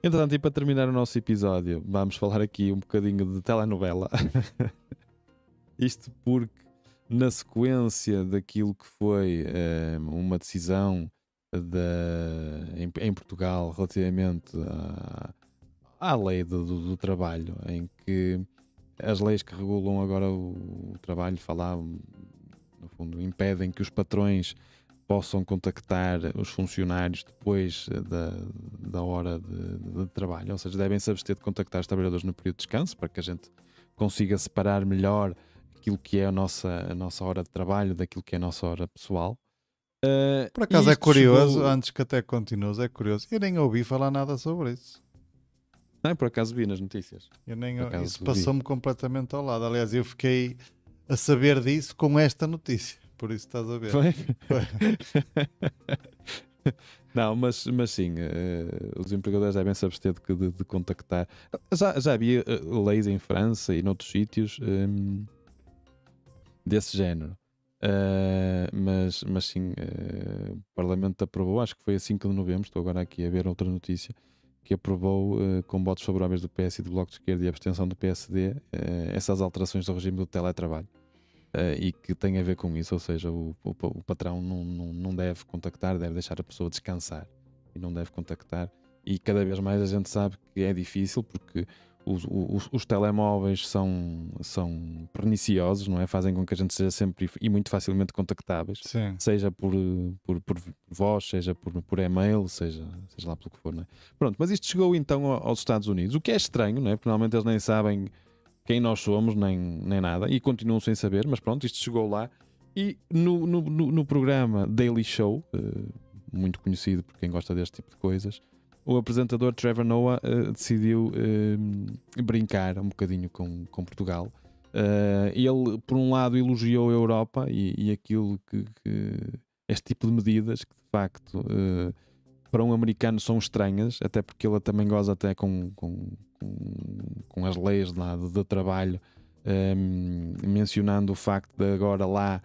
Entretanto, e para terminar o nosso episódio, vamos falar aqui um bocadinho de telenovela. Isto porque, na sequência daquilo que foi uma decisão em Portugal relativamente à lei do trabalho, em que as leis que regulam agora o trabalho no fundo, impedem que os patrões possam contactar os funcionários depois da hora de trabalho, ou seja, devem se abster de contactar os trabalhadores no período de descanso para que a gente consiga separar melhor aquilo que é a nossa hora de trabalho daquilo que é a nossa hora pessoal. Por acaso é Isto curioso, chegou... antes que até continues, é curioso. Eu nem ouvi falar nada sobre isso. Não, por acaso vi nas notícias. Isso passou-me completamente ao lado. Aliás, eu fiquei a saber disso com esta notícia. Por isso estás a ver. Foi? Não, mas sim, os empregadores devem se abster de contactar. Já havia leis em França e noutros sítios desse género. Mas sim, o Parlamento aprovou, acho que foi a 5 de novembro, estou agora aqui a ver outra notícia, que aprovou com votos favoráveis do PS e do Bloco de Esquerda e abstenção do PSD essas alterações do regime do teletrabalho. E que tem a ver com isso, ou seja, o patrão não deve contactar, deve deixar a pessoa descansar e não deve contactar. E cada vez mais a gente sabe que é difícil porque os telemóveis são perniciosos, não é? Fazem com que a gente seja sempre e muito facilmente contactáveis, Sim. seja por voz, seja por e-mail, seja lá pelo que for, não é? Pronto, mas isto chegou então aos Estados Unidos, o que é estranho, não é? Porque normalmente eles nem sabem quem nós somos, nem nada, e continuam sem saber, mas pronto, isto chegou lá. E no programa Daily Show, muito conhecido por quem gosta deste tipo de coisas, o apresentador Trevor Noah decidiu brincar um bocadinho com Portugal. Ele, por um lado, elogiou a Europa e aquilo que este tipo de medidas, que de facto para um americano são estranhas, até porque ele também goza até com as leis lá do trabalho, mencionando o facto de agora lá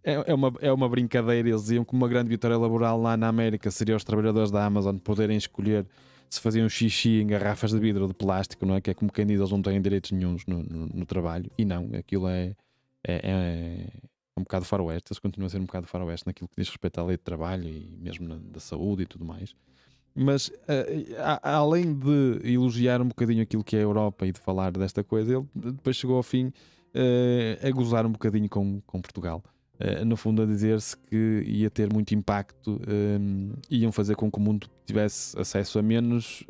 é uma brincadeira. Eles diziam que uma grande vitória laboral lá na América seria os trabalhadores da Amazon poderem escolher se faziam xixi em garrafas de vidro ou de plástico, não é? Que é como quem diz, eles não têm direitos nenhuns no trabalho, e não, aquilo é um bocado faroeste. Eles continuam a ser um bocado faroeste naquilo que diz respeito à lei de trabalho e mesmo da saúde e tudo mais. Mas além de elogiar um bocadinho aquilo que é a Europa e de falar desta coisa, ele depois chegou ao fim a gozar um bocadinho com Portugal. No fundo, a dizer-se que ia ter muito impacto, iam fazer com que o mundo tivesse acesso a menos.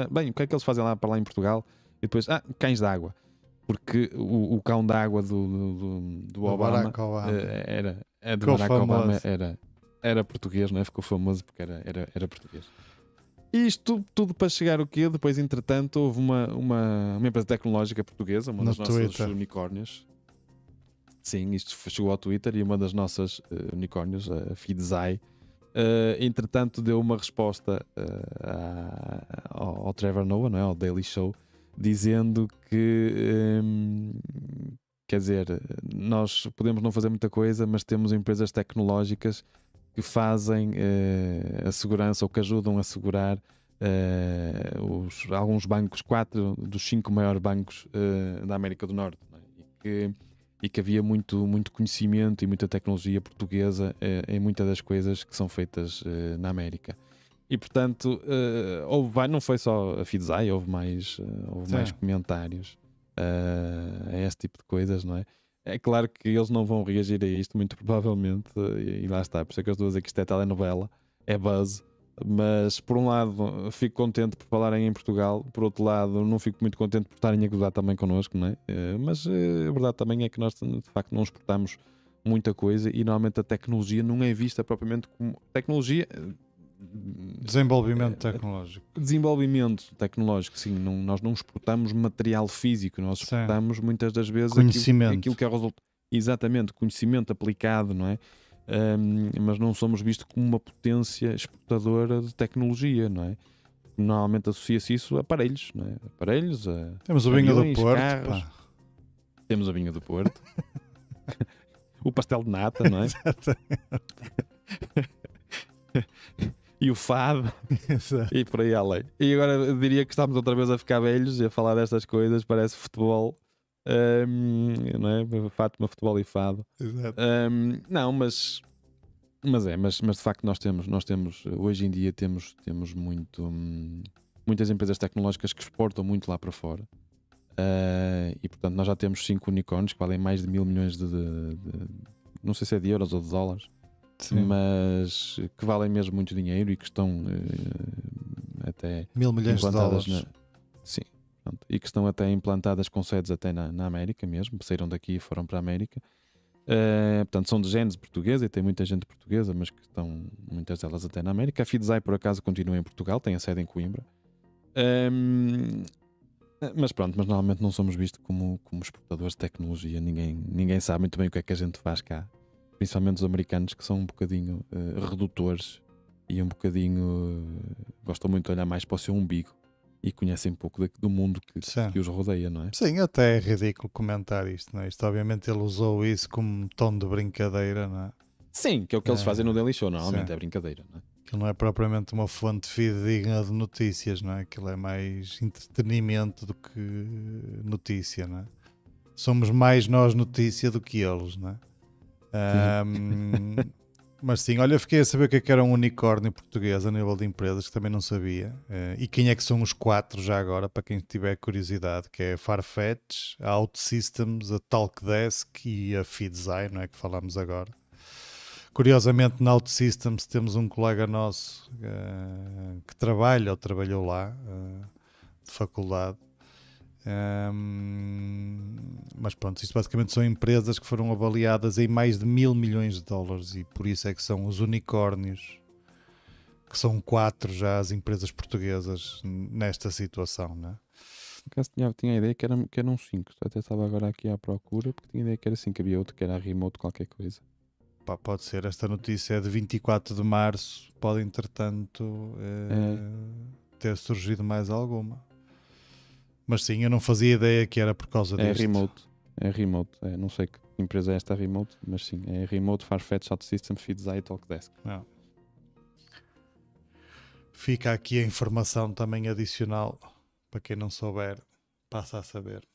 Bem, o que é que eles fazem lá para lá em Portugal? E depois, cães de água. Porque o cão de água do Obama, do Barack Obama era português, não é? Ficou famoso porque era português. Isto tudo para chegar o quê? Depois, entretanto, houve uma empresa tecnológica portuguesa, uma das nossas unicórnios. Sim, isto chegou ao Twitter, e uma das nossas unicórnios, a Feedzai, entretanto deu uma resposta ao Trevor Noah, não é? Ao Daily Show, dizendo que quer dizer, nós podemos não fazer muita coisa, mas temos empresas tecnológicas que fazem a segurança, ou que ajudam a segurar alguns bancos, 4 dos 5 maiores bancos da América do Norte, não é? E que havia muito conhecimento e muita tecnologia portuguesa em muitas das coisas que são feitas na América. E portanto, não foi só a Feedzai, houve mais comentários a este tipo de coisas, não é? É claro que eles não vão reagir a isto, muito provavelmente, e lá está, por isso é que eu estou a dizer que isto é telenovela, é buzz. Mas por um lado fico contente por falarem em Portugal, por outro lado não fico muito contente por estarem a gozar também connosco, não é? Mas a verdade também é que nós de facto não exportamos muita coisa, e normalmente a tecnologia não é vista propriamente como tecnologia. Desenvolvimento tecnológico, sim. Nós não exportamos material físico, nós exportamos muitas das vezes aquilo que é resultado. Exatamente, conhecimento aplicado, não é? Mas não somos vistos como uma potência exportadora de tecnologia, não é? Normalmente associa-se isso a aparelhos, não é? Aparelhos, temos o vinho do Porto, carros. Temos o vinho do Porto, o pastel de nata, não é? e o fado Exato. e por aí além. E agora eu diria que estamos outra vez a ficar velhos e a falar destas coisas, parece futebol, não é? Fátima, futebol e fado. Exato. Não, mas de facto nós temos hoje em dia temos muitas empresas tecnológicas que exportam muito lá para fora. E portanto nós já temos 5 unicórnios que valem mais de 1.000 milhões de não sei se é de euros ou de dólares. Sim. Mas que valem mesmo muito dinheiro e que estão até 1.000 milhões de implantadas dólares. sim, pronto, e que estão até implantadas com sedes até na América mesmo, saíram daqui e foram para a América. Portanto são de gênese portuguesa e tem muita gente portuguesa, mas que estão muitas delas até na América. A Fidzai por acaso continua em Portugal, tem a sede em Coimbra. Mas pronto, mas normalmente não somos vistos como exportadores de tecnologia. Ninguém sabe muito bem o que é que a gente faz cá, principalmente os americanos, que são um bocadinho redutores e um bocadinho gostam muito de olhar mais para o seu umbigo e conhecem um pouco do mundo que os rodeia, não é? Sim, até é ridículo comentar isto, não é? Isto, obviamente ele usou isso como um tom de brincadeira, não é? Sim, que é o que eles fazem no Daily Show, normalmente sim. é brincadeira, não é? Aquilo não é propriamente uma fonte fidedigna de notícias, não é? Aquilo é mais entretenimento do que notícia, não é? Somos mais nós notícia do que eles, não é? Mas sim, olha, eu fiquei a saber o que era um unicórnio português a nível de empresas, que também não sabia. E quem é que são os 4 já agora, para quem tiver curiosidade, que é a Farfetch, a OutSystems, a Talkdesk e a Fidzai, não é, que falamos agora. Curiosamente, na OutSystems temos um colega nosso que trabalha ou trabalhou lá, de faculdade. Mas pronto, isto basicamente são empresas que foram avaliadas em mais de 1.000 milhões de dólares e por isso é que são os unicórnios, que são 4 já as empresas portuguesas nesta situação, não é? Tinha a ideia que eram 5, até estava agora aqui à procura, porque tinha a ideia que era 5, havia outro que era a Remote qualquer coisa. Pá, pode ser, esta notícia é de 24 de março, pode entretanto ter surgido mais alguma. Mas sim, eu não fazia ideia que era por causa disto. É Remote, não sei que empresa é esta Remote, mas sim, é Remote, Farfetch, OutSystems, Fidzai e Talkdesk. Não. Fica aqui a informação também adicional, para quem não souber, passa a saber.